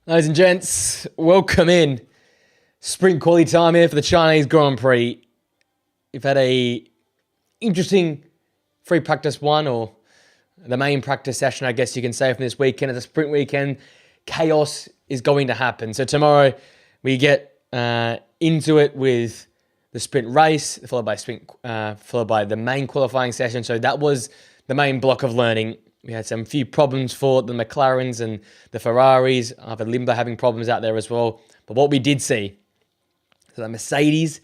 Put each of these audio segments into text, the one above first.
Ladies and gents, welcome in. Sprint quality time here for the Chinese Grand Prix. We've had a interesting free practice one, or the main practice session, I guess you can say, from this weekend. It's a sprint weekend. Chaos is going to happen. So tomorrow we get into it with the sprint race, followed by the main qualifying session. So that was the main block of learning. We had some few problems for the McLarens and the Ferraris. I've had Limbo having problems out there as well. But what we did see is that Mercedes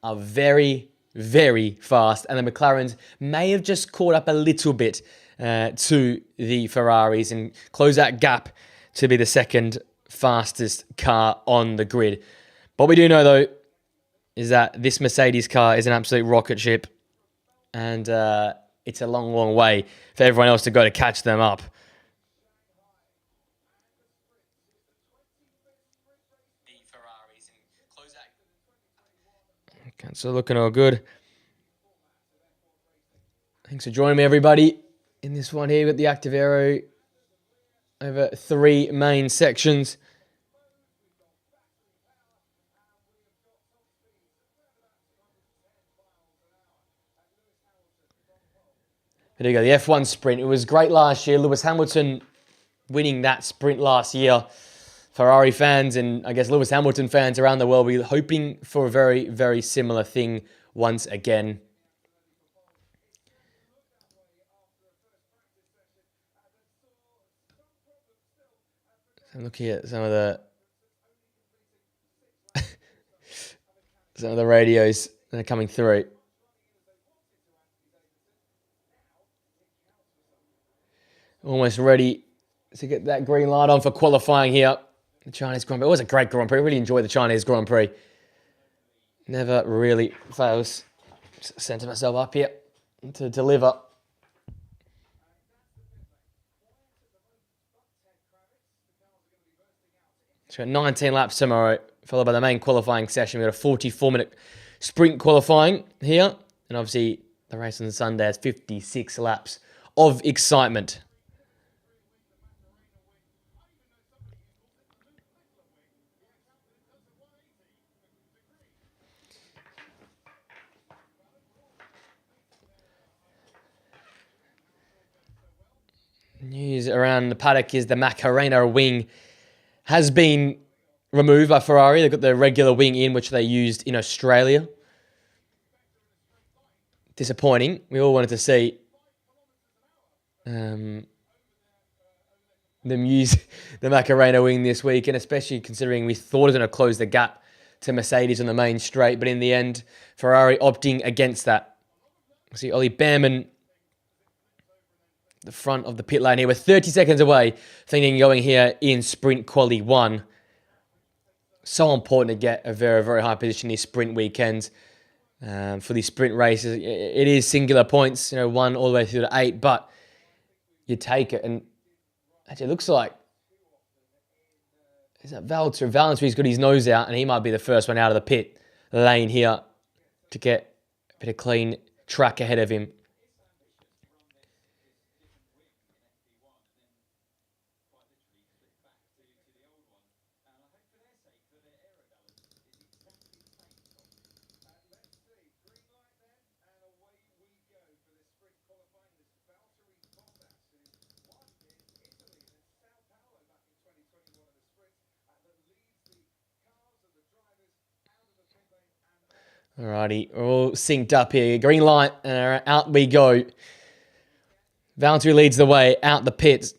are very, very fast, and the McLarens may have just caught up a little bit to the Ferraris and close that gap to be the second fastest car on the grid. What we do know, though, is that this Mercedes car is an absolute rocket ship, and it's a long, long way for everyone else to go to catch them up. Okay, so looking all good. Thanks for joining me, everybody, in this one here with the Active Aero over 3 main sections. There you go, the F1 sprint. It was great last year. Lewis Hamilton winning that sprint last year. Ferrari fans and I guess Lewis Hamilton fans around the world will be hoping for a very, very similar thing once again. So I'm looking at some of the radios that are coming through. Almost ready to get that green light on for qualifying here. The Chinese Grand Prix. It was a great Grand Prix. I really enjoyed the Chinese Grand Prix. Never really fails. Just center myself up here to deliver. So 19 laps tomorrow, followed by the main qualifying session. We've got a 44-minute sprint qualifying here. And obviously, the race on Sunday has 56 laps of excitement. News around the paddock is the Macarena wing has been removed by Ferrari. They've got the regular wing in, which they used in Australia. Disappointing. We all wanted to see them use the Macarena wing this week, and especially considering we thought it was going to close the gap to Mercedes on the main straight, but in the end, Ferrari opting against that. See Ollie Behrman, the front of the pit lane here. We're 30 seconds away thinking going here in sprint quali 1. So important to get a very, very high position these sprint weekends. For these sprint races, it is singular points, 1 all the way through to 8, but you take it. And actually, it looks like, is that Valtteri? Valtteri's got his nose out, and he might be the first one out of the pit lane here to get a bit of clean track ahead of him. Alrighty, we're all synced up here. Green light, and out we go. Valtteri leads the way out the pits.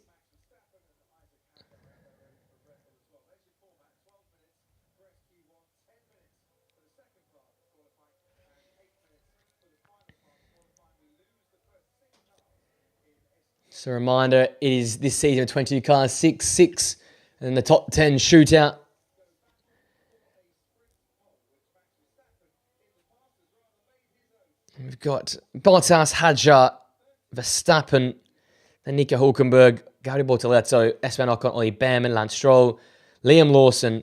Just a reminder, it is this season 22 cars, 6-6, and the top 10 shootout. We've got Bottas, Hadjar, Verstappen, then Nico Hulkenberg, Gary Bortoleto, Esteban Ocon, Ollie Behrman, Lance Stroll, Liam Lawson,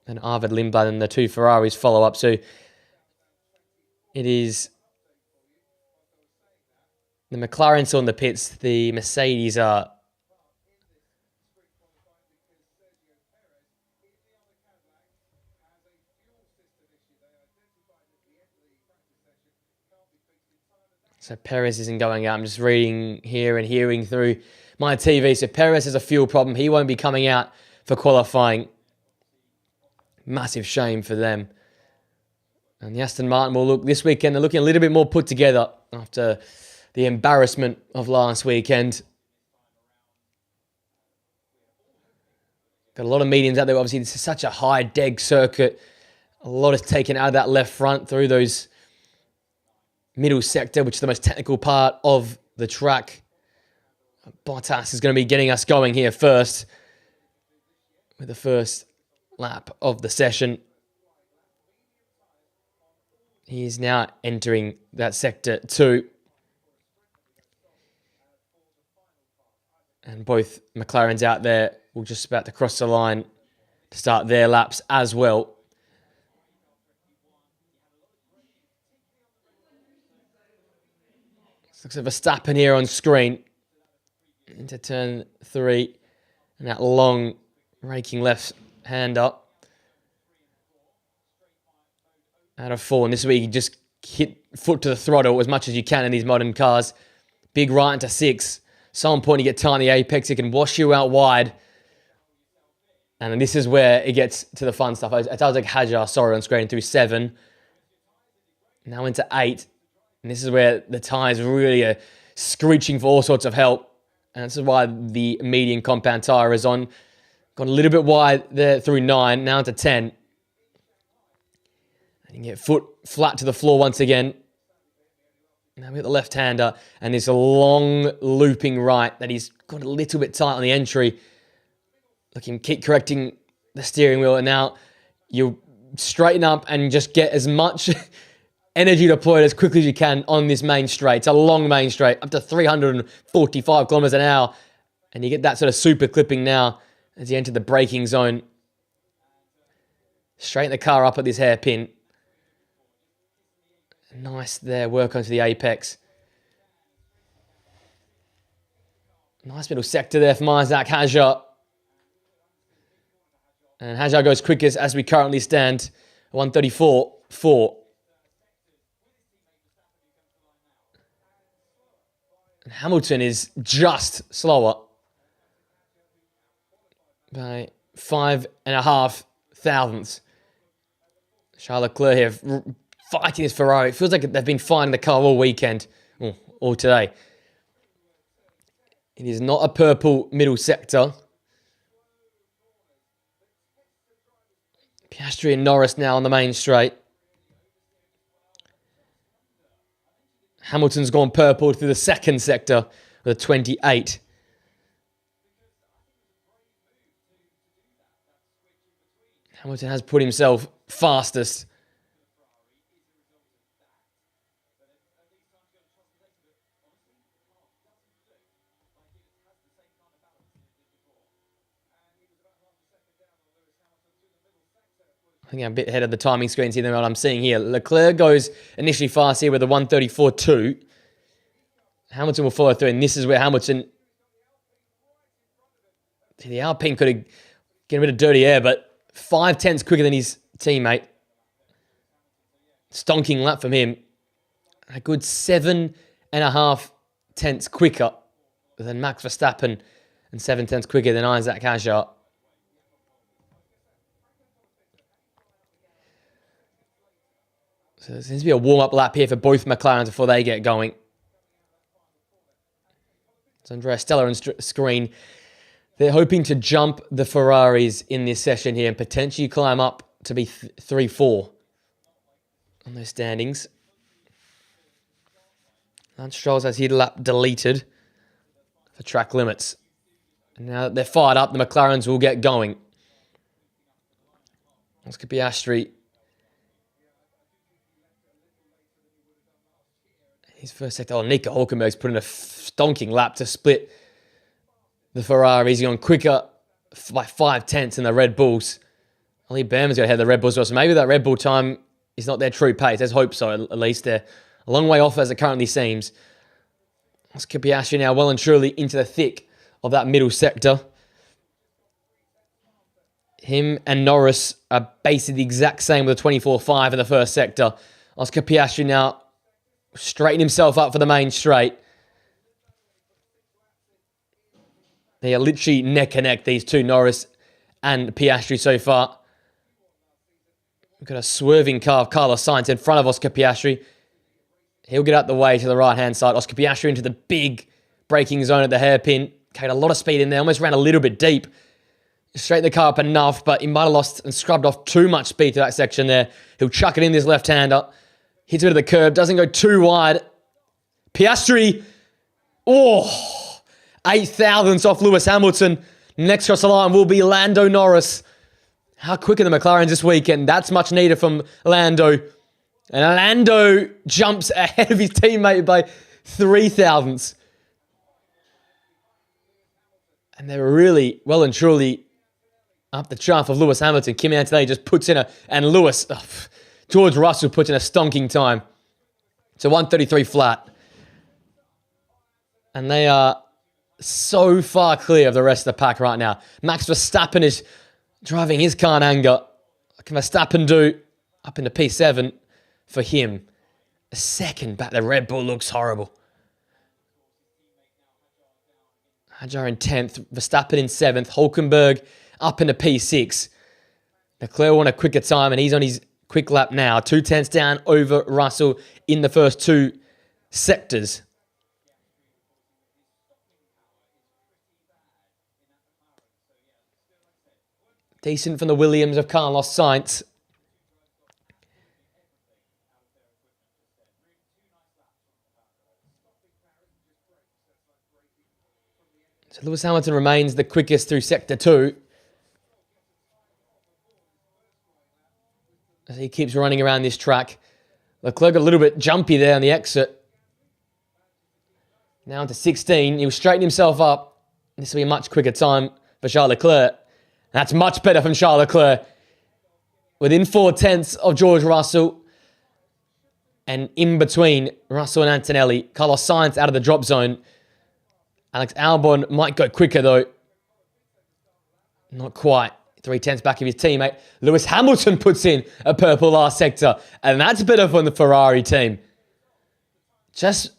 and Arvid Lindblad, and the 2 Ferraris follow up. So it is the McLaren still in the pits. The Mercedes are So Perez isn't going out. I'm just reading here and hearing through my TV. So Perez has a fuel problem. He won't be coming out for qualifying. Massive shame for them. And the Aston Martin will look this weekend. They're looking a little bit more put together after the embarrassment of last weekend. Got a lot of mediums out there. Obviously, this is such a high deg circuit. A lot is taken out of that left front through those middle sector, which is the most technical part of the track. Bottas is going to be getting us going here first with the first lap of the session. He is now entering that sector 2. And both McLarens out there were just about to cross the line to start their laps as well. Looks like Verstappen here on screen into turn 3, and that long raking left hand up out of 4. And this is where you can just hit foot to the throttle as much as you can in these modern cars. Big right into 6. So important you get tight on the apex. It can wash you out wide. And then this is where it gets to the fun stuff. It sounds like Hajar, sorry, on screen through 7. Now into 8. And this is where the tyres really are screeching for all sorts of help. And this is why the medium compound tyre is on. Gone a little bit wide there through 9. Now into 10. And you can get foot flat to the floor once again. Now we got the left-hander. And this long looping right that he's got a little bit tight on the entry. Look, him keep correcting the steering wheel. And now you straighten up and just get as much energy deployed as quickly as you can on this main straight. It's a long main straight, up to 345 kilometers an hour. And you get that sort of super clipping now as you enter the braking zone. Straighten the car up at this hairpin. Nice there, work onto the apex. Nice middle sector there from Isaac Hajar. And Hajar goes quickest as we currently stand, 1:34.4. And Hamilton is just slower by 5.5 thousandths. Charles Leclerc here fighting his Ferrari. It feels like they've been fighting the car all weekend, or today. It is not a purple middle sector. Piastri and Norris now on the main straight. Hamilton's gone purple through the second sector with a 28. Hamilton has put himself fastest. I think I'm a bit ahead of the timing screen here than what I'm seeing here. Leclerc goes initially fast here with a 1:34.2. Hamilton will follow through, and this is where Hamilton... The Alpine could have get a bit of dirty air, but 5 tenths quicker than his teammate. Stonking lap from him. A good 7.5 tenths quicker than Max Verstappen and 7 tenths quicker than Isaac Hajar. So there seems to be a warm-up lap here for both McLarens before they get going. So Andrea Stella on screen. They're hoping to jump the Ferraris in this session here and potentially climb up to be 3-4 on those standings. Lance Stroll has his lap deleted for track limits. And now that they're fired up, the McLarens will get going. Oscar Piastri. His first sector. Oh, Nico Hulkenberg's put in a stonking lap to split the Ferraris. He's gone quicker by 5 tenths than the Red Bulls. Ollie Behrman's got ahead of the Red Bulls as well. So maybe that Red Bull time is not their true pace. Let's hope so, at least. They're a long way off as it currently seems. Oscar Piastri now well and truly into the thick of that middle sector. Him and Norris are basically the exact same with a 24.5 in the first sector. Oscar Piastri now straighten himself up for the main straight. They are literally neck and neck, these two, Norris and Piastri so far. We've got a swerving car of Carlos Sainz in front of Oscar Piastri. He'll get out the way to the right-hand side. Oscar Piastri into the big braking zone at the hairpin. Carried a lot of speed in there, almost ran a little bit deep. Straightened the car up enough, but he might have lost and scrubbed off too much speed to that section there. He'll chuck it in this left-hander. Hits it to the curb, doesn't go too wide. Piastri, 8 thousandths off Lewis Hamilton. Next across the line will be Lando Norris. How quick are the McLarens this weekend? That's much needed from Lando. And Lando jumps ahead of his teammate by 3 thousandths. And they're really well and truly up the chaff of Lewis Hamilton. Kimi Antonelli just puts in and Lewis, George Russell puts in a stonking time. So 133 flat. And they are so far clear of the rest of the pack right now. Max Verstappen is driving his car in anger. What can Verstappen do? Up into P7 for him. A second back. The Red Bull looks horrible. Hadjar in 10th. Verstappen in 7th. Hulkenberg up into P6. Leclerc want a quicker time, and he's on his quick lap now. 2/10 down over Russell in the first two sectors. Decent from the Williams of Carlos Sainz. So Lewis Hamilton remains the quickest through Sector 2. As he keeps running around this track. Leclerc got a little bit jumpy there on the exit. Now into 16. He'll straighten himself up. This will be a much quicker time for Charles Leclerc. That's much better from Charles Leclerc. Within 4/10 of George Russell. And in between Russell and Antonelli. Carlos Sainz out of the drop zone. Alex Albon might go quicker though. Not quite. 3/10 back of his teammate. Lewis Hamilton puts in a purple last sector. And that's better from the Ferrari team. Just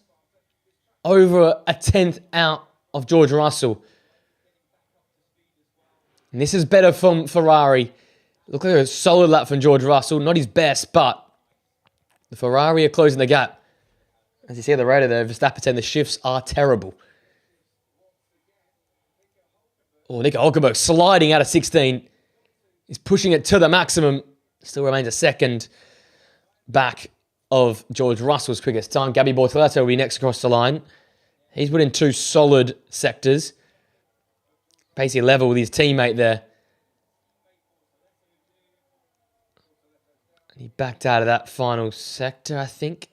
over a 10th out of George Russell. And this is better from Ferrari. Look like a solid lap from George Russell. Not his best, but the Ferrari are closing the gap. As you see at the radar there, Verstappen saying the shifts are terrible. Nico Hulkenberg sliding out of 16. He's pushing it to the maximum. Still remains a second back of George Russell's quickest time. Gabby Bortoleto will be next across the line. He's put in 2 solid sectors. Basically level with his teammate there. And he backed out of that final sector, I think.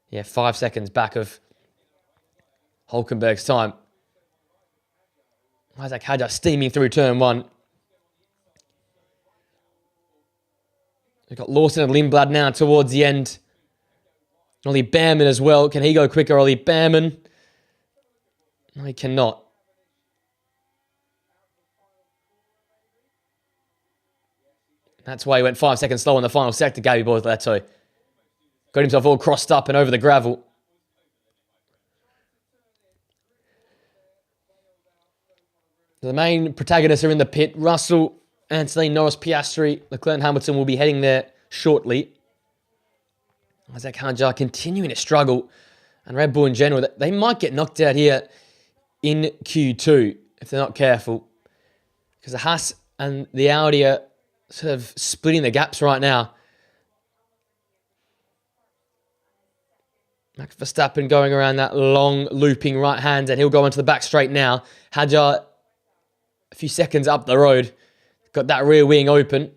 Yeah, 5 seconds back of Hulkenberg's time. Isaac Hadjar steaming through turn 1. We've got Lawson and Lindblad now towards the end. Ollie Behrman as well. Can he go quicker, Ollie Behrman? No, he cannot. That's why he went 5 seconds slow in the final sector, Gabby Bortoleto. Got himself all crossed up and over the gravel. The main protagonists are in the pit. Russell, Anthony, Norris, Piastri, Leclerc and Hamilton will be heading there shortly. Isaac Hadjar continuing to struggle. And Red Bull in general, they might get knocked out here in Q2 if they're not careful. Because the Haas and the Audi are sort of splitting the gaps right now. Max Verstappen going around that long looping right hand, and he'll go into the back straight now. Hadjar a few seconds up the road. Got that rear wing open.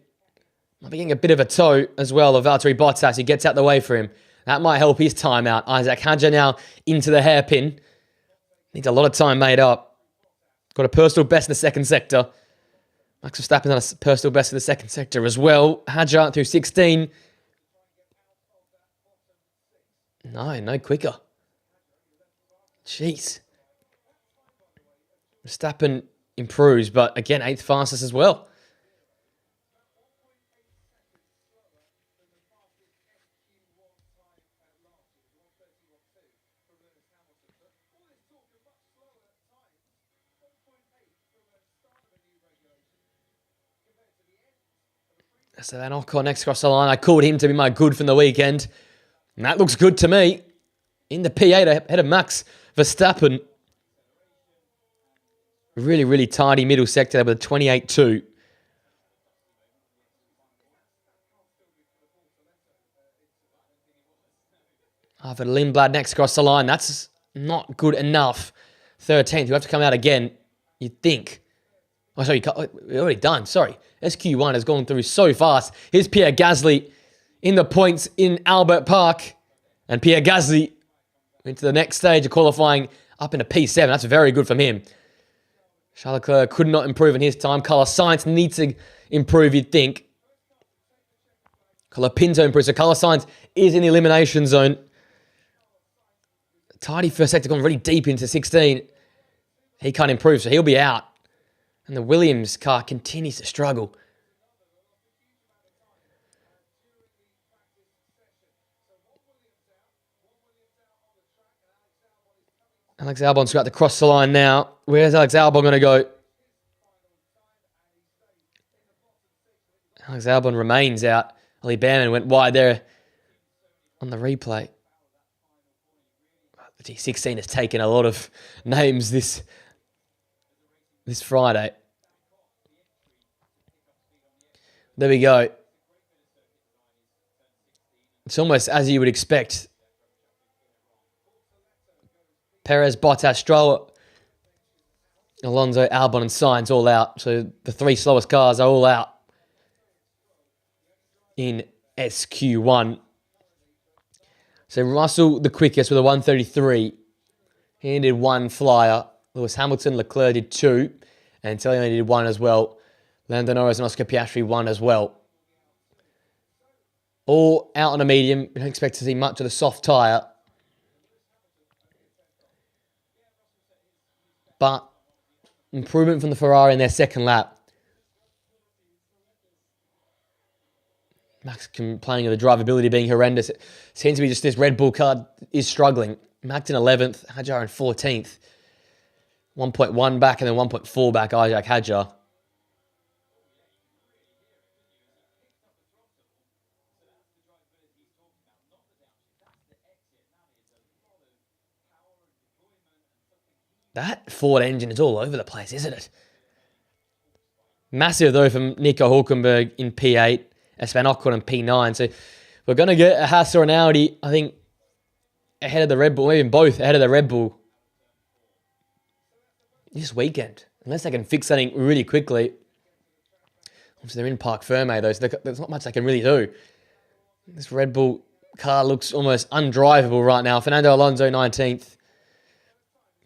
Might be getting a bit of a toe as well of Valtteri Bottas. He gets out the way for him. That might help his time out. Isaac Hadjar now into the hairpin. Needs a lot of time made up. Got a personal best in the second sector. Max Verstappen on a personal best in the second sector as well. Hadjar through 16. No quicker. Jeez. Verstappen improves, but again, 8th fastest as well. So then Ocon next across the line. I called him to be my good from the weekend. And that looks good to me. In the P8 ahead of Max Verstappen. Really, really tidy middle sector there with a 28-2. Arvid Lindblad next across the line. That's not good enough. 13th. You have to come out again, you'd think. Oh, sorry, we're already done. Sorry. SQ1 has gone through so fast. Here's Pierre Gasly in the points in Albert Park. And Pierre Gasly into the next stage of qualifying up into P7. That's very good from him. Charles Leclerc could not improve in his time. Carlos Sainz needs to improve, you'd think. Pinto improves. So Carlos Sainz is in the elimination zone. Tidy first sector, gone really deep into 16. He can't improve, so he'll be out. And the Williams car continues to struggle. Alex Albon's got to cross the line now. Where's Alex Albon going to go? Alex Albon remains out. Ali Behrman went wide there on the replay. The G16 has taken a lot of names this Friday. There we go. It's almost as you would expect. Perez, Bottas, Stroll, Alonso, Albon and Sainz all out. So the three slowest cars are all out in SQ1. So Russell, the quickest with a 133. He did one flyer. Lewis Hamilton, Leclerc did two. And Antonelli did one as well. Lando Norris and Oscar Piastri one as well. All out on a medium. We don't expect to see much of the soft tyre. But improvement from the Ferrari in their second lap. Max complaining of the drivability being horrendous. It seems to be just this Red Bull car is struggling. Max in 11th, Hadjar in 14th. 1.1 back and then 1.4 back Isaac Hadjar. That Ford engine is all over the place, isn't it? Massive, though, from Nico Hulkenberg in P8, Esteban Ocon in P9. So we're going to get a Haas or an Audi, I think, ahead of the Red Bull, even both ahead of the Red Bull this weekend. Unless they can fix something really quickly. Obviously, they're in Parc Ferme, though, so there's not much they can really do. This Red Bull car looks almost undrivable right now. Fernando Alonso, 19th.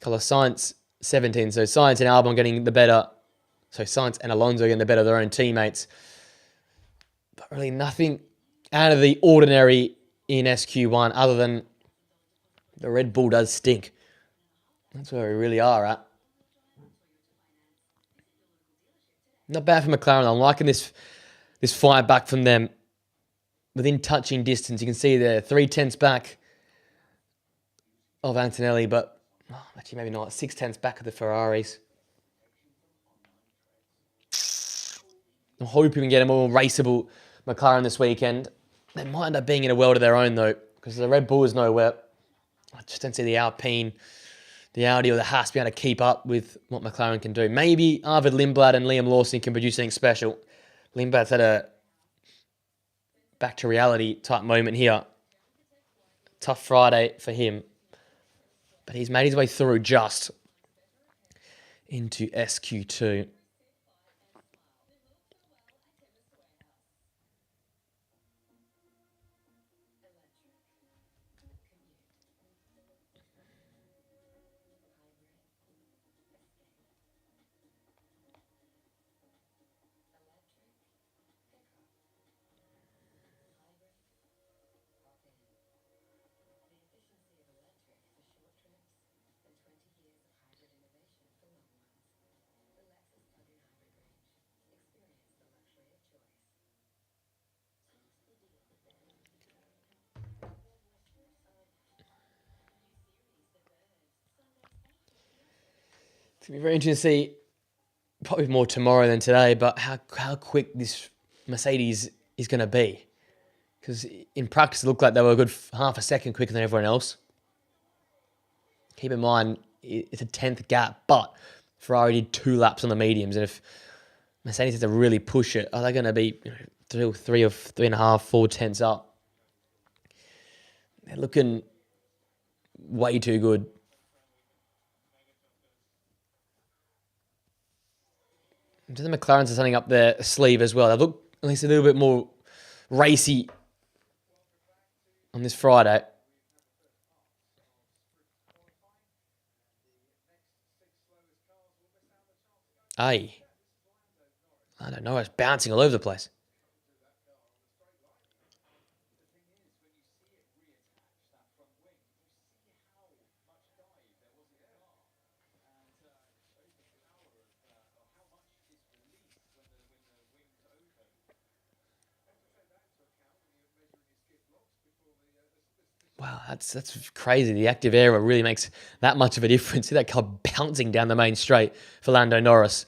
Carlos Sainz, 17th. So Sainz and Albon getting the better. So Sainz and Alonso getting the better of their own teammates. But really nothing out of the ordinary in SQ1 other than the Red Bull does stink. That's where we really are at. Not bad for McLaren. I'm liking this fight back from them. Within touching distance, you can see they're 3/10 back of Antonelli, but actually maybe not. 6/10 back of the Ferraris. I'm hoping we can get a more raceable McLaren this weekend. They might end up being in a world of their own, though, because the Red Bull is nowhere. I just don't see the Alpine, the Audi or the Haas be able to keep up with what McLaren can do. Maybe Arvid Lindblad and Liam Lawson can produce something special. Lindblad's had a back to reality type moment here. Tough Friday for him. But he's made his way through just into SQ2. It's going to be very interesting to see, probably more tomorrow than today, but how quick this Mercedes he's going to be. Because in practice, it looked like they were a good half a second quicker than everyone else. Keep in mind, it's a 10th gap, but Ferrari did 2 laps on the mediums. And if Mercedes has to really push it, are they going to be 3.5, 4 tenths up? They're looking way too good. The McLarens are setting up their sleeve as well. They look at least a little bit more racy on this Friday. I don't know. It's bouncing all over the place. Wow, that's crazy. The active aero really makes that much of a difference. See that car bouncing down the main straight for Lando Norris.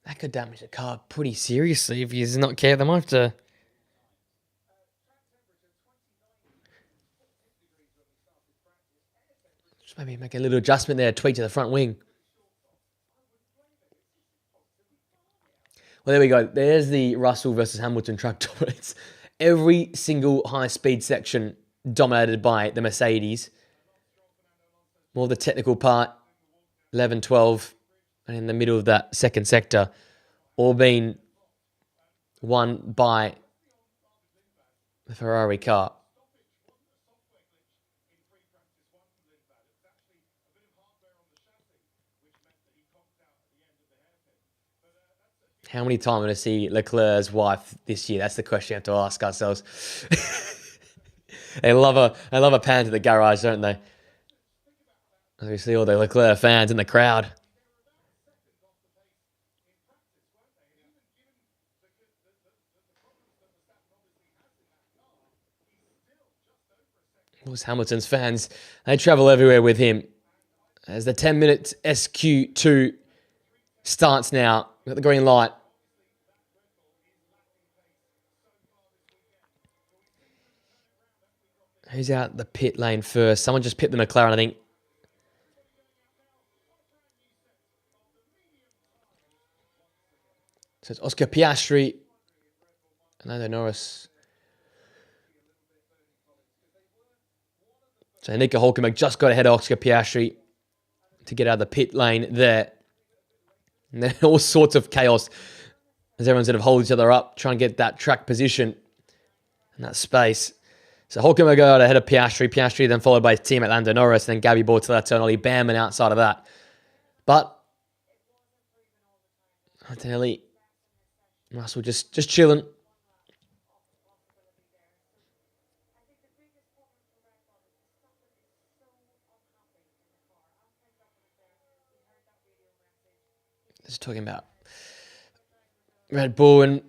That could damage the car pretty seriously if he's not careful. They might have to... just maybe make a little adjustment there, tweak to the front wing. Well, there we go. There's the Russell versus Hamilton truck dominance. Every single high-speed section dominated by the Mercedes. More the technical part, 11, 12, and in the middle of that second sector, all being won by the Ferrari car. How many times are we going to see Leclerc's wife this year? That's the question we have to ask ourselves. They love a pan to the garage, don't they? As we see all the Leclerc fans in the crowd. Lewis Hamilton's fans, they travel everywhere with him. As the 10-minute SQ2 starts now, we've got the green light. Who's out the pit lane first? Someone just pipped the McLaren, I think. So it's Oscar Piastri. Lando Norris. So Nico Hülkenberg just got ahead of Oscar Piastri to get out of the pit lane there. And then all sorts of chaos as everyone's sort of hold each other up, trying to get that track position and that space. So Hülkenberg got ahead of Piastri. Piastri then followed by his teammate Lando Norris. And then Gabby Bortoleto and Ollie Behrman outside of that. But Antonelli, Russell just chilling. Just talking about Red Bull and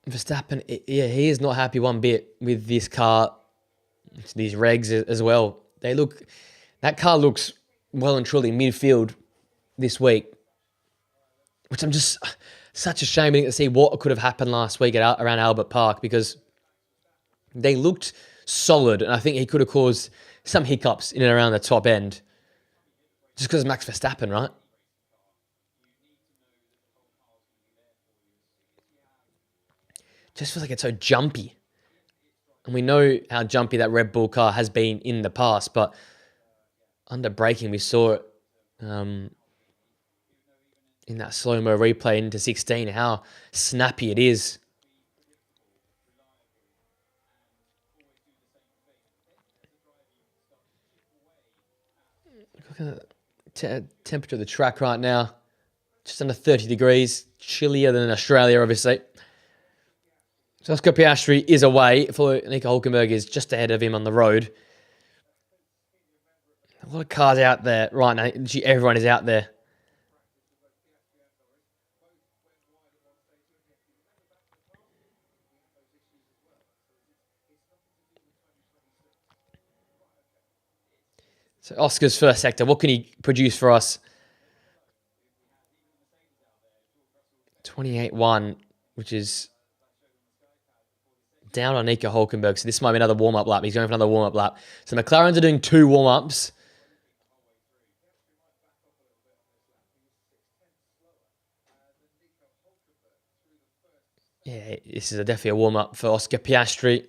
Verstappen. Yeah, he is not happy one bit with this car, these regs as well. That car looks well and truly midfield this week, which I'm just such a shame to see what could have happened last week around Albert Park, because they looked solid, and I think he could have caused some hiccups in and around the top end just because Max Verstappen, right? Just feels like it's so jumpy. And we know how jumpy that Red Bull car has been in the past, but under braking, we saw it in that slow-mo replay into 16, how snappy it is. Look at the temperature of the track right now. Just under 30 degrees, chillier than Australia, obviously. So Oscar Piastri is away. Nico Hülkenberg is just ahead of him on the road. A lot of cars out there right now. Everyone is out there. So Oscar's first sector, what can he produce for us? 28-1, which is down on Nico Hulkenberg. So this might be another warm-up lap. He's going for another warm-up lap. So McLarens are doing 2 warm-ups. Yeah, this is definitely a warm-up for Oscar Piastri.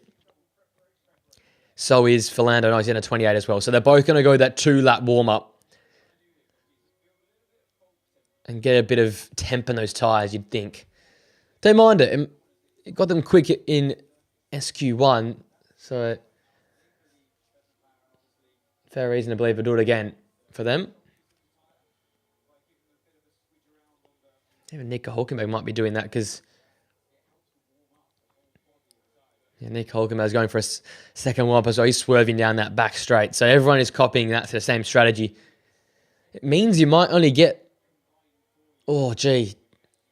So is Fernando. No, he's in a 28 as well. So they're both going to go that 2-lap warm-up and get a bit of temp in those tyres, you'd think. Don't mind it. It got them quick in SQ1. So fair reason to believe they'll do it again for them. Even Nico Hulkenberg might be doing that because Nico Hulkenberg is going for a second warm-up as well. He's swerving down that back straight. So everyone is copying that to the same strategy. It means you might only get... Oh, gee.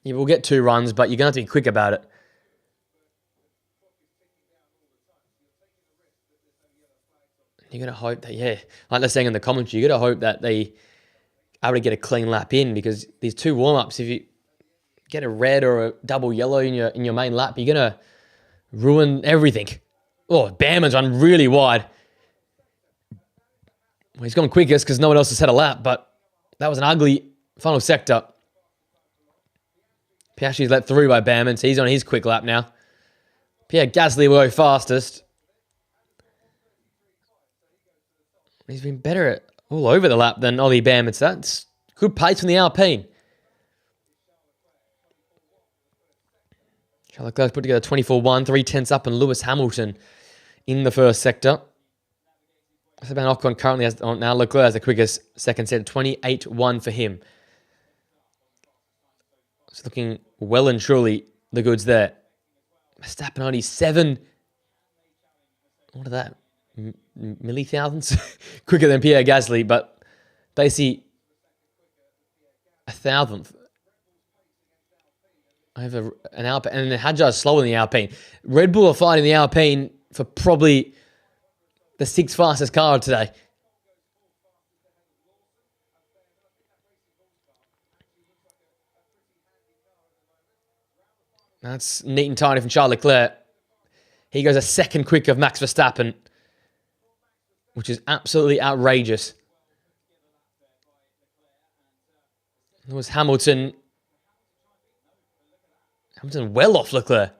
You will get 2 runs, but you're going to have to be quick about it. You're going to hope that, like they're saying in the commentary, you're going to hope that they are able to get a clean lap in because these 2 warm-ups, if you get a red or a double yellow in your main lap, you're going to ruin everything. Oh, Bamman's run really wide. Well, he's gone quickest because no one else has had a lap, but that was an ugly final sector. Piastri's let through by Bamman, so he's on his quick lap now. Pierre Gasly will go fastest. He's been better at all over the lap than Ollie Bamman, so that's good pace from the Alpine. Charles Leclerc put together 24-1, 3 tenths up, and Lewis Hamilton in the first sector. Esteban Ocon currently has, now Leclerc has the quickest second set, 28-1 for him. It's looking well and truly the goods there. Verstappen only 7, what are that, millithousandths? Quicker than Pierre Gasly, but basically a thousandth over an Alpine. And the Hadjar is slower than the Alpine. Red Bull are fighting the Alpine for probably the 6th fastest car today. That's neat and tidy from Charles Leclerc. He goes a second quicker of Max Verstappen, which is absolutely outrageous. It was Hamilton. Hamilton well off Leclerc.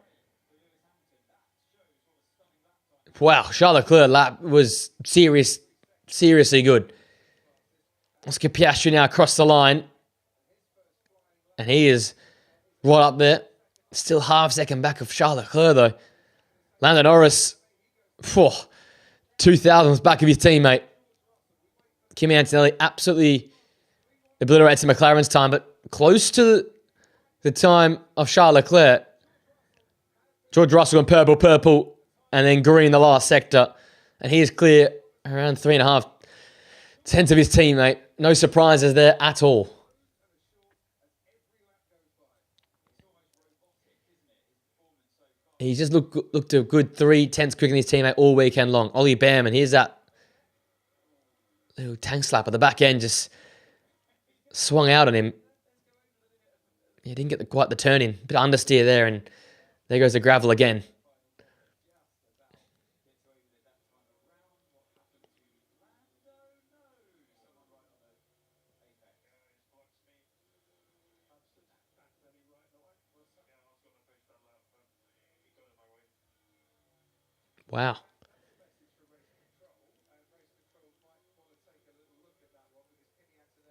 Wow, Charles Leclerc lap was seriously good. Oscar Piastri now across the line. And he is right up there. Still half second back of Charles Leclerc though. Lando Norris, 2,000th back of his teammate. Kimi Antonelli absolutely obliterates the McLaren's time, but close to the time of Charles Leclerc. George Russell went purple, and then green the last sector. And he is clear around 3.5 tenths of his teammate. No surprises there at all. He's just looked a good 3 tenths quicker than his teammate all weekend long. Ollie Bamman, here's that little tank slap at the back end, just swung out on him. He didn't get quite the turn in. Bit of understeer there, and there goes the gravel again. Wow.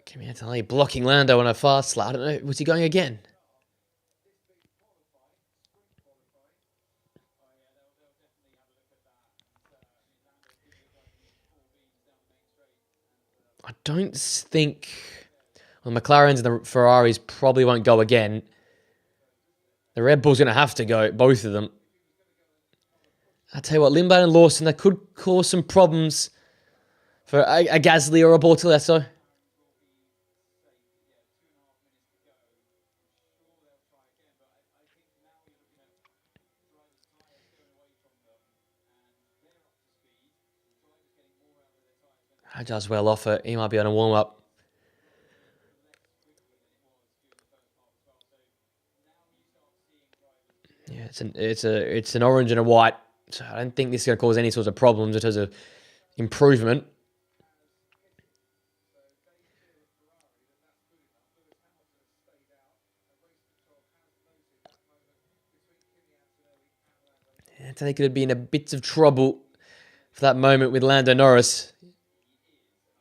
Kimi Antonelli blocking Lando on a fast lap. I don't know. Was he going again? I don't think... Well, the McLarens and the Ferraris probably won't go again. The Red Bull's going to have to go, both of them. I'll tell you what, Lindblad and Lawson, that could cause some problems for a Gasly or a Bortolesso. Hajar's well off it. He might be on a warm-up. Yeah, it's an orange and a white. So I don't think this is going to cause any sorts of problems in terms of improvement. Antonelli could have been in a bit of trouble for that moment with Lando Norris.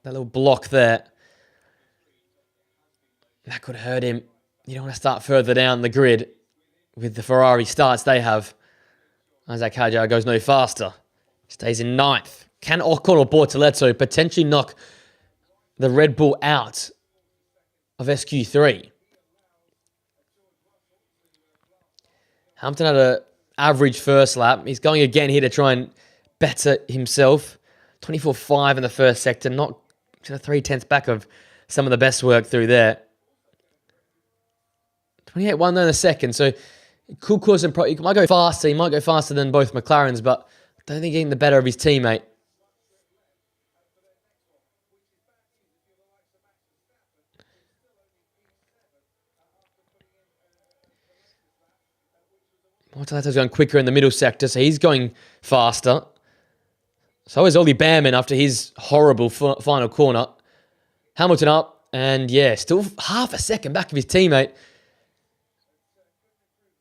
That little block there. That could hurt him. You don't want to start further down the grid with the Ferrari starts they have. Isaac Hadjar goes no faster. Stays in 9th. Can Ocon or Bortoleto potentially knock the Red Bull out of SQ3? Hamilton had an average first lap. He's going again here to try and better himself. 24.5 in the first sector. Not to the 3/10 back of some of the best work through there. 28.1 there in the second. So it could cause some problems. He might go faster. He might go faster than both McLarens, but I don't think he's getting the better of his teammate. Bortoleto's going quicker in the middle sector, so he's going faster. So is Ollie Behrman after his horrible final corner. Hamilton up, and yeah, still half a second back of his teammate.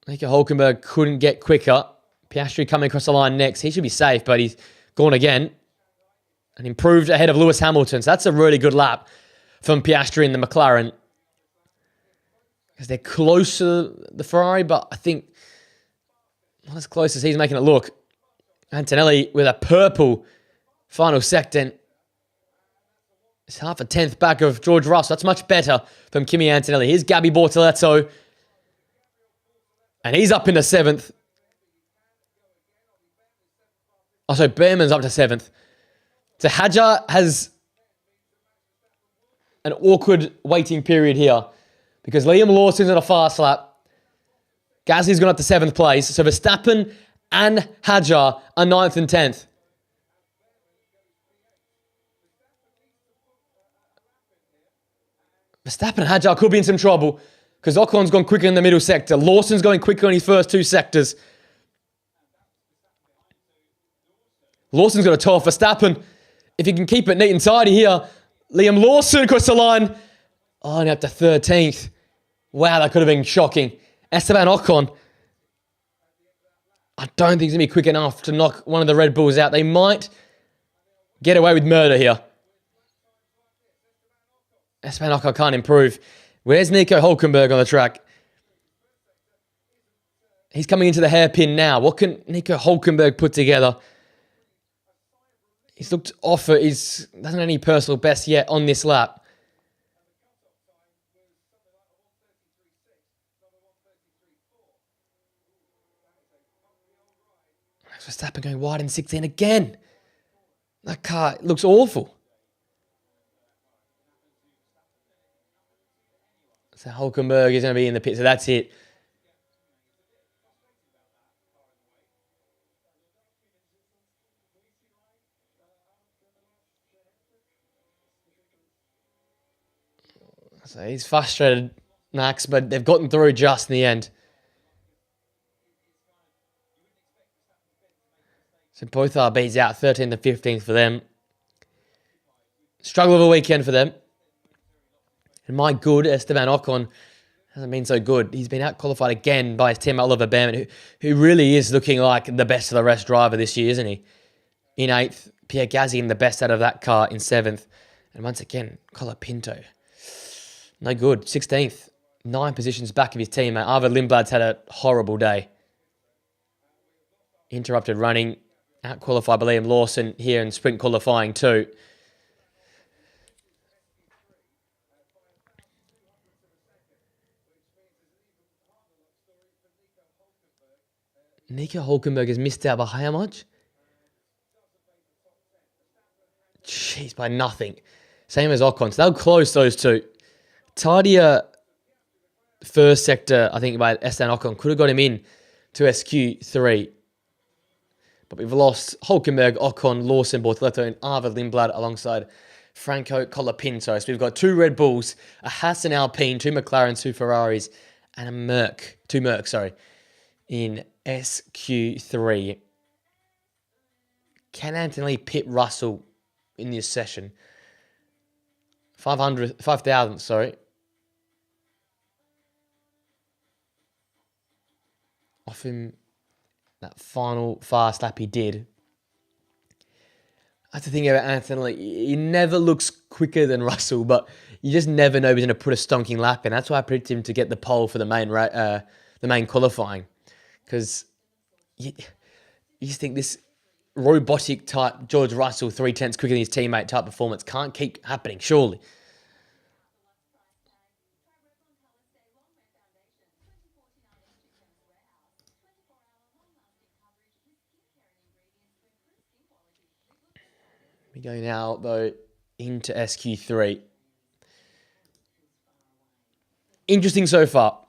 Nico Hülkenberg couldn't get quicker. Piastri coming across the line next. He should be safe, but he's gone again. And improved ahead of Lewis Hamilton. So that's a really good lap from Piastri and the McLaren. Because they're close to the Ferrari, but I think not as close as he's making it look. Antonelli with a purple final second. It's half a 10th back of George Russell. That's much better from Kimi Antonelli. Here's Gabby Bortoleto. And he's up in the 7th. Oh, so Behrman's up to 7th. So Hadjar has an awkward waiting period here because Liam Lawson's on a fast lap. Gasly's gone up to 7th place. So Verstappen and Hadjar are 9th and 10th. Verstappen and Hadjar could be in some trouble because Ocon's gone quicker in the middle sector. Lawson's going quicker in his first 2 sectors. Lawson's got a toe off Verstappen. If he can keep it neat and tidy here, Liam Lawson across the line. Oh, and up to 13th. Wow, that could have been shocking. Esteban Ocon. I don't think he's going to be quick enough to knock one of the Red Bulls out. They might get away with murder here. Esteban Ocon can't improve. Where's Nico Hülkenberg on the track? He's coming into the hairpin now. What can Nico Hülkenberg put together? He's looked off it. He doesn't have any personal best yet on this lap. Verstappen going wide in 16 again. That car looks awful. So Hülkenberg is going to be in the pit. So that's it. So he's frustrated, Max, but they've gotten through just in the end. So both RBs out, 13th and 15th for them. Struggle of a weekend for them. And my good, Esteban Ocon hasn't been so good. He's been out-qualified again by his teammate Oliver Behrman, who really is looking like the best of the rest driver this year, isn't he? In 8th, Pierre Gasly in the best out of that car in 7th. And once again, Colapinto. No good. 16th. 9 positions back of his teammate. Arvid Lindblad's had a horrible day. Interrupted running. Out-qualified by Liam Lawson here in sprint qualifying too. Nico Hülkenberg has missed out by how much? Jeez, by nothing. Same as Ocon. So they'll close those two. Tidier first sector, I think, by Esteban Ocon. Could have got him in to SQ3. But we've lost Hülkenberg, Ocon, Lawson, Bortoleto, and Arvid Lindblad alongside Franco Colapinto. So we've got 2 Red Bulls, a Haas and Alpine, 2 McLarens, 2 Ferraris, and two Mercs, in SQ3. Can Anthony pit Russell in this session? 5,000, off him that final fast lap he did. I have to think about Anthony. He never looks quicker than Russell, but you just never know if he's going to put a stonking lap in. That's why I predict him to get the pole for the main qualifying, because you just think this robotic type George Russell 3/10 quicker than his teammate type performance can't keep happening, surely. We go now, though, into SQ3. Interesting so far.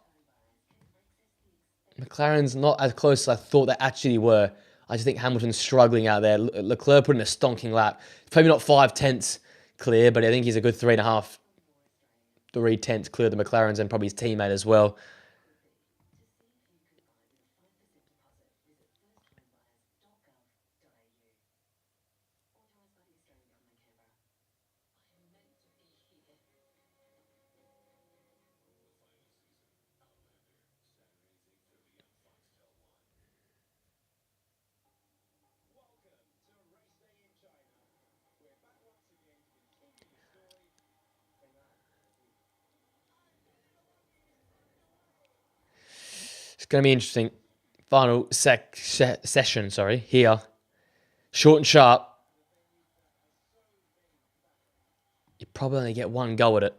McLaren's not as close as I thought they actually were. I just think Hamilton's struggling out there. Leclerc put in a stonking lap. It's maybe not 5/10 clear, but I think he's a good 3.5, 3/10 clear of the McLarens and probably his teammate as well. It's going to be interesting. Final session, here. Short and sharp. You probably only get one go at it.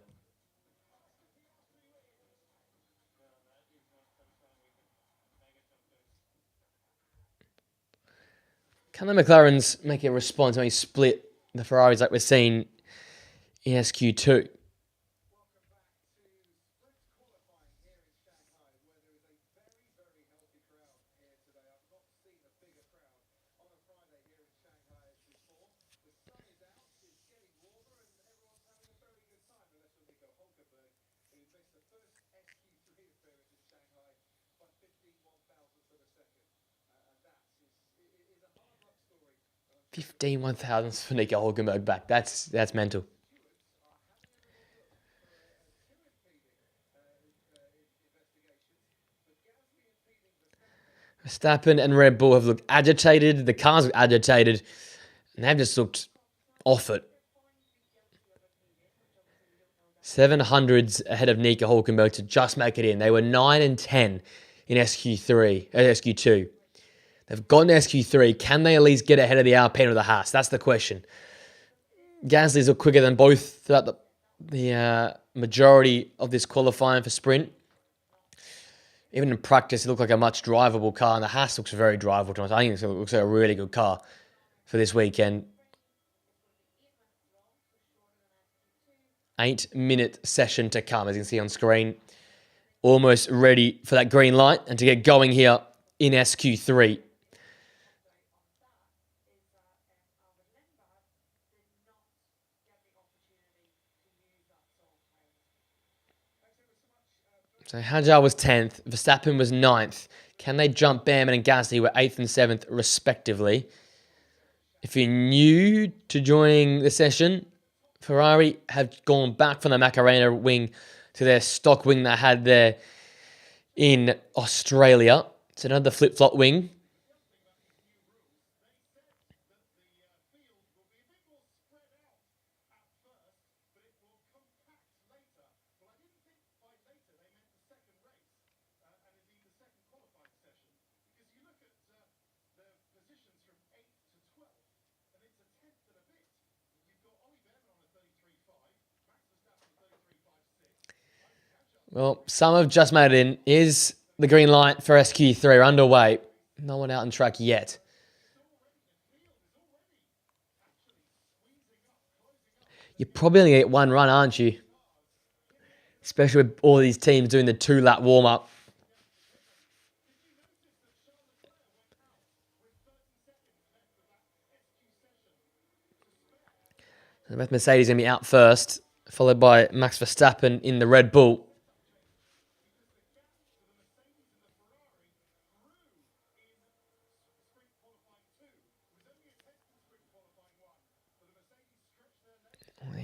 Can the McLarens make a response when he split the Ferraris like we're seeing in SQ2? $15,000 1,000 for Nico Hulkenberg back. That's mental. Verstappen and Red Bull have looked agitated. The cars look agitated. And they've just looked off it. 700s ahead of Nico Hulkenberg to just make it in. They were 9 and 10 in SQ2. They've gone to SQ3. Can they at least get ahead of the Alpine or the Haas? That's the question. Gasly's look quicker than both throughout the majority of this qualifying for sprint. Even in practice, it looked like a much drivable car, and the Haas looks very drivable to us. I think it looks like a really good car for this weekend. 8-minute session to come, as you can see on screen. Almost ready for that green light and to get going here in SQ3. So Hajar was 10th, Verstappen was 9th. Can they jump Bamman and Gasly were 8th and 7th respectively? If you're new to joining the session, Ferrari have gone back from the Macarena wing to their stock wing they had there in Australia. It's another flip-flop wing. Well, some have just made it in. Is the green light for SQ3 are underway? No one out on track yet. You're probably going to get one run, aren't you? Especially with all these teams doing the 2-lap warm-up. Both Mercedes going to be out first, followed by Max Verstappen in the Red Bull.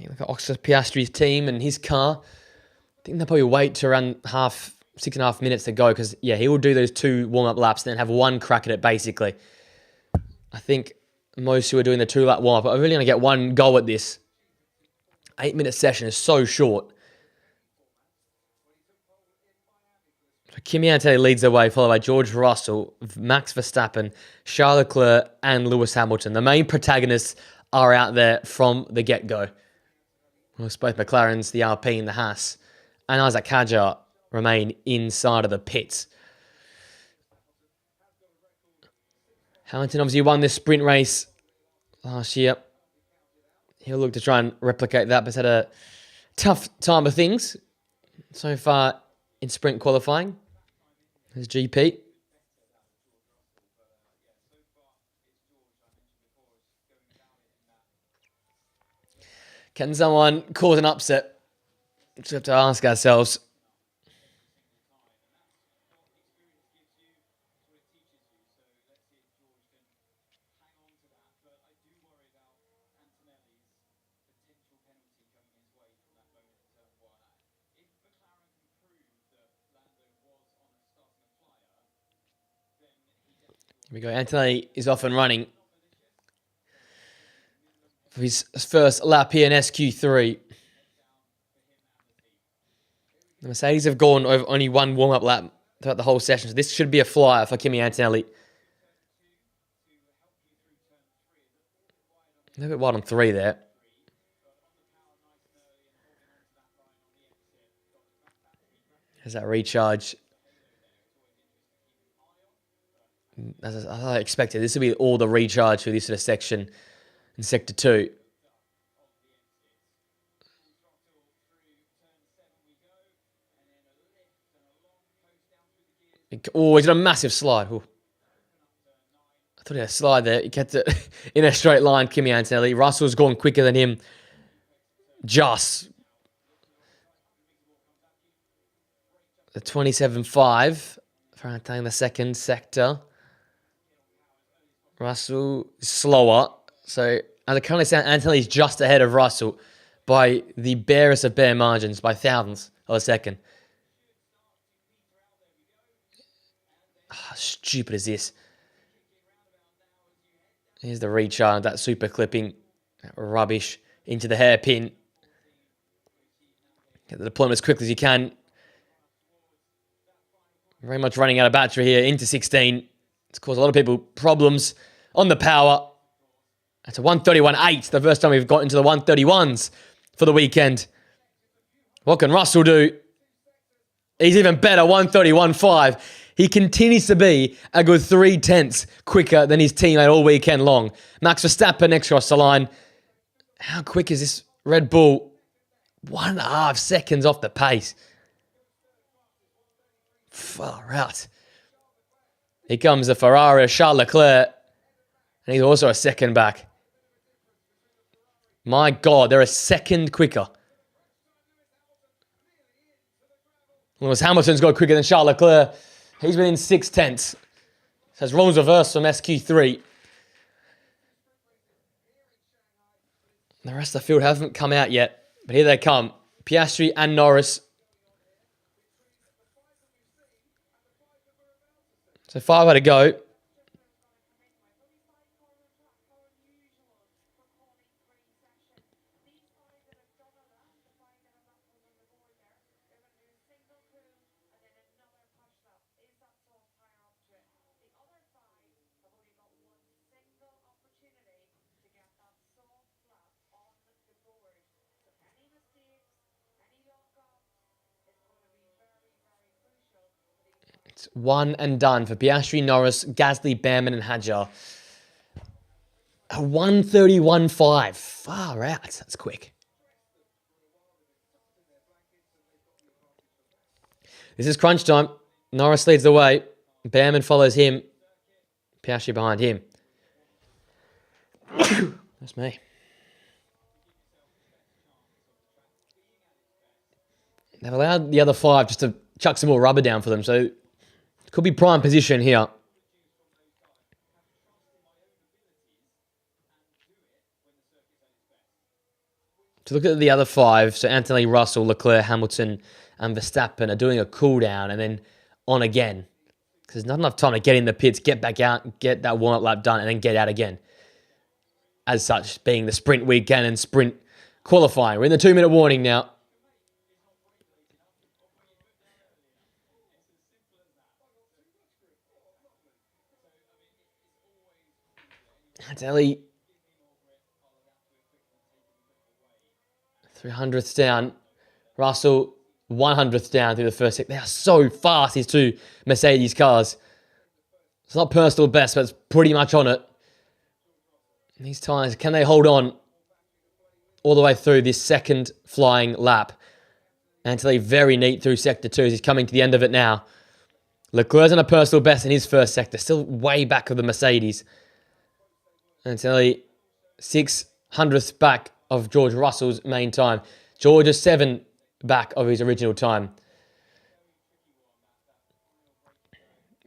Look at Oscar Piastri's team and his car. I think they'll probably wait to around 6.5 minutes to go because, yeah, he will do those 2 warm-up laps and then have one crack at it, basically. I think most who are doing the 2-lap warm-up are really going to get one go at this. 8-minute session is so short. So Kimi Antonelli leads the way, followed by George Russell, Max Verstappen, Charles Leclerc, and Lewis Hamilton. The main protagonists are out there from the get-go. Both McLarens, the Alpine, the Haas, and Isaac Hadjar remain inside of the pits. Hamilton obviously won this sprint race last year. He'll look to try and replicate that, but has had a tough time of things so far in sprint qualifying. His GP. Can someone cause an upset? Just have to ask ourselves. Here we go. Antonelli is off and running for his first lap here in SQ3. The Mercedes have gone over only one warm-up lap throughout the whole session, so this should be a flyer for Kimi Antonelli. A little bit wide on 3 there. There's that recharge. As I expected, this will be all the recharge for this sort of section in Sector 2. Oh, he's got a massive slide. Ooh. I thought he had a slide there. He kept it in a straight line, Kimi Antonelli. Russell's gone quicker than him. Just. The 27.5 for Antonelli in the second sector. Russell is slower. So, as I currently say, Antonelli's just ahead of Russell by the barest of bare margins, by thousandths of a second. How stupid is this? Here's the recharge, that super clipping. That rubbish into the hairpin. Get the deployment as quickly as you can. Very much running out of battery here into 16. It's caused a lot of people problems on the power. That's a 131.8, the first time we've got into the 131s for the weekend. What can Russell do? He's even better, 131.5. He continues to be a good 0.3 quicker than his teammate all weekend long. Max Verstappen next across the line. How quick is this Red Bull? 1.5 seconds off the pace. Far out. Here comes the Ferrari, Charles Leclerc. And he's also a second back. My God, they're a second quicker. Lewis Hamilton's got quicker than Charles Leclerc. He's within 0.6. So it's roles reversed from SQ3. The rest of the field haven't come out yet. But here they come. Piastri and Norris. So 5 to go. It's one and done for Piastri, Norris, Gasly, Behrman, and Hadjar. A 131.5. Far out. That's quick. This is crunch time. Norris leads the way. Behrman follows him. Piastri behind him. That's me. They've allowed the other 5 just to chuck some more rubber down for them. So it could be prime position here. To look at the other 5, so Anthony, Russell, Leclerc, Hamilton, and Verstappen are doing a cool down and then on again. Because there's not enough time to get in the pits, get back out, get that warm-up lap done, and then get out again. As such, being the sprint weekend and sprint qualifying. We're in the 2-minute warning now. Antelli, 300th down. Russell, 100th down through the first sector. They are so fast, these 2 Mercedes cars. It's not personal best, but it's pretty much on it. And these tyres, can they hold on all the way through this second flying lap? Antelli very neat through sector 2 as he's coming to the end of it now. Leclerc's on a personal best in his first sector, still way back of the Mercedes. Antelli 600th back of George Russell's main time. George is 7 back of his original time.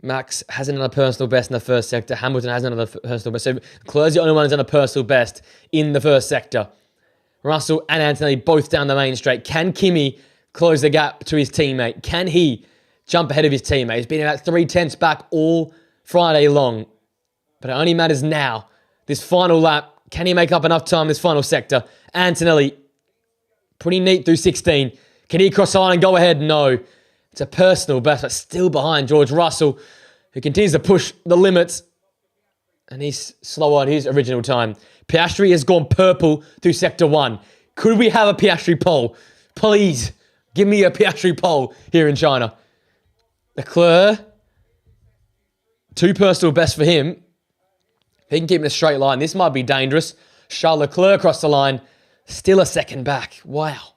Max has another personal best in the first sector. Hamilton has another personal best. So Leclerc's the only one who's done a personal best in the first sector. Russell and Anthony both down the main straight. Can Kimi close the gap to his teammate? Can he jump ahead of his teammate? He's been about 3/10 back all Friday long. But it only matters now. This final lap, can he make up enough time in this final sector? Antonelli, pretty neat through 16. Can he cross the line and go ahead? No. It's a personal best, but still behind George Russell, who continues to push the limits. And he's slower on his original time. Piastri has gone purple through Sector 1. Could we have a Piastri pole? Please, give me a Piastri pole here in China. Leclerc, 2 personal best for him. If he can keep in a straight line, this might be dangerous. Charles Leclerc across the line, still a second back. Wow.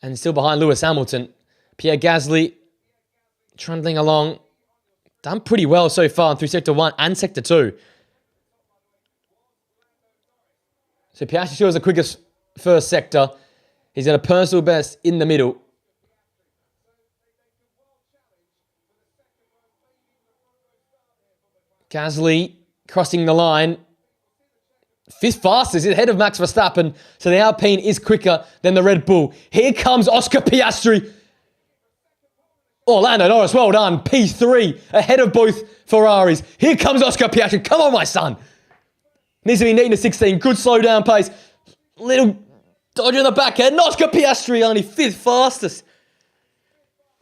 And still behind Lewis Hamilton. Pierre Gasly, trundling along. Done pretty well so far through Sector 1 and Sector 2. So Piastri shows the quickest first sector. He's got a personal best in the middle. Gasly crossing the line. 5th fastest, ahead of Max Verstappen. So the Alpine is quicker than the Red Bull. Here comes Oscar Piastri. Lando Norris, well done. P3, ahead of both Ferraris. Here comes Oscar Piastri. Come on, my son. Needs to be neat to 16. Good slow down pace. Little dodge in the back end. Oscar Piastri, only 5th fastest.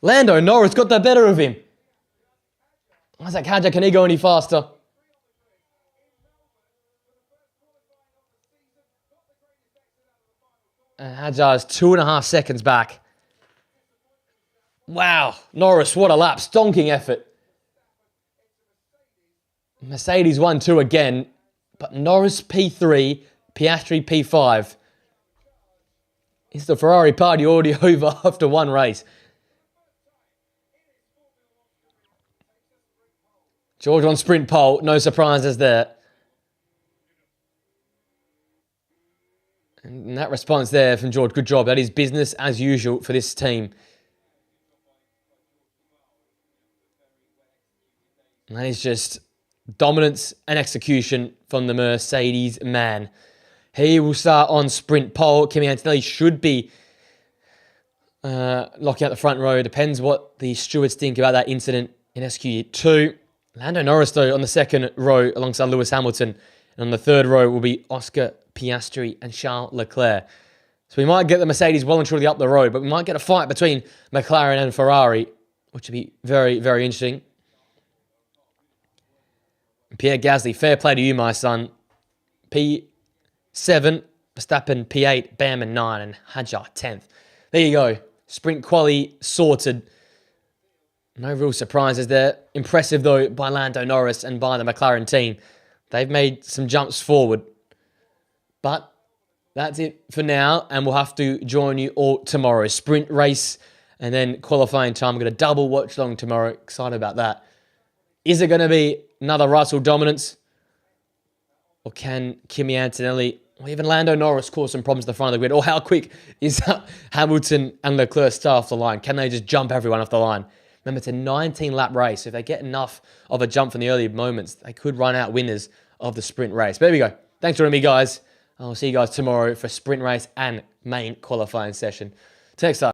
Lando Norris got the better of him. Isaac Hadjar, can he go any faster? And Hadjar is 2.5 seconds back. Wow, Norris, what a lap. Stonking effort. Mercedes 1-2 again, but Norris P3, Piastri P5. Is the Ferrari party already over after one race? George on sprint pole, no surprises there. And that response there from George, good job. That is business as usual for this team. And that is just dominance and execution from the Mercedes man. He will start on sprint pole. Kimi Antonelli should be locking out the front row. Depends what the stewards think about that incident in SQ2. Lando Norris, though, on the second row alongside Lewis Hamilton. And on the third row will be Oscar Piastri and Charles Leclerc. So we might get the Mercedes well and truly up the road, but we might get a fight between McLaren and Ferrari, which would be very, very interesting. Pierre Gasly, fair play to you, my son. P7, Verstappen P8, Bam and 9, and Hadjar 10th. There you go. Sprint quali sorted. No real surprises there. Impressive, though, by Lando Norris and by the McLaren team. They've made some jumps forward. But that's it for now, and we'll have to join you all tomorrow. Sprint race and then qualifying time. We're going to double watch long tomorrow. Excited about that. Is it going to be another Russell dominance? Or can Kimi Antonelli Or even Lando Norris caused some problems at the front of the grid. Or how quick is Hamilton and Leclerc start off the line? Can they just jump everyone off the line? Remember, it's a 19-lap race. If they get enough of a jump from the early moments, they could run out winners of the sprint race. But there we go. Thanks for joining me, guys. I'll see you guys tomorrow for sprint race and main qualifying session. Till next time.